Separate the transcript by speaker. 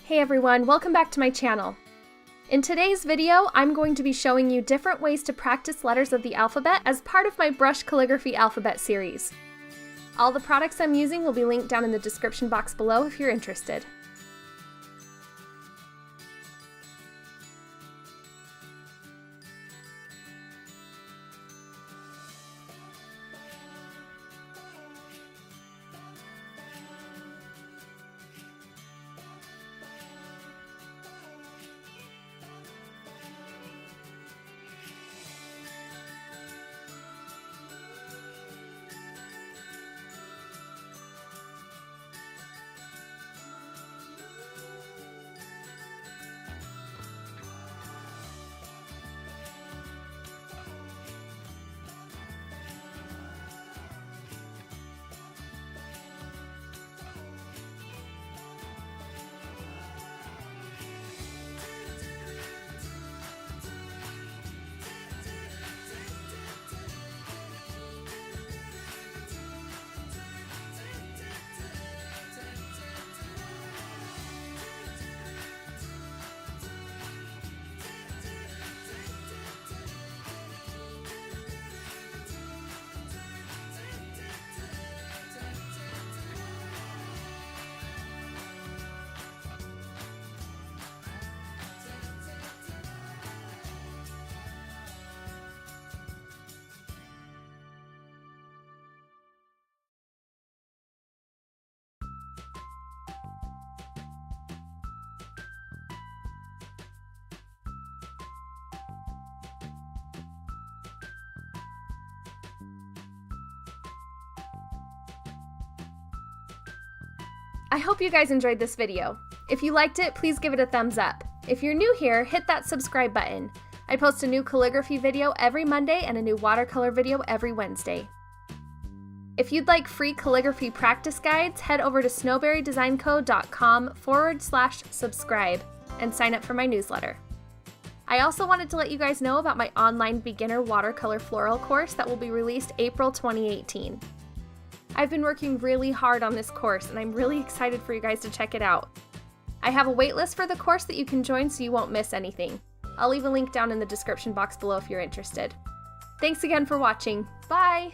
Speaker 1: Hey everyone, welcome back to my channel. In today's video, I'm going to be showing you different ways to practice letters of the alphabet as part of my brush calligraphy alphabet series. All the products I'm using will be linked down in the description box below if you're interested. I hope you guys enjoyed this video. If you liked it, please give it a thumbs up. If you're new here, hit that subscribe button. I post a new calligraphy video every Monday and a new watercolor video every Wednesday. If you'd like free calligraphy practice guides, head over to snowberrydesignco.com/subscribe and sign up for my newsletter. I also wanted to let you guys know about my online beginner watercolor floral course that will be released April 2018. I've been working really hard on this course and I'm really excited for you guys to check it out. I have a waitlist for the course that you can join so you won't miss anything. I'll leave a link down in the description box below if you're interested. Thanks again for watching. Bye!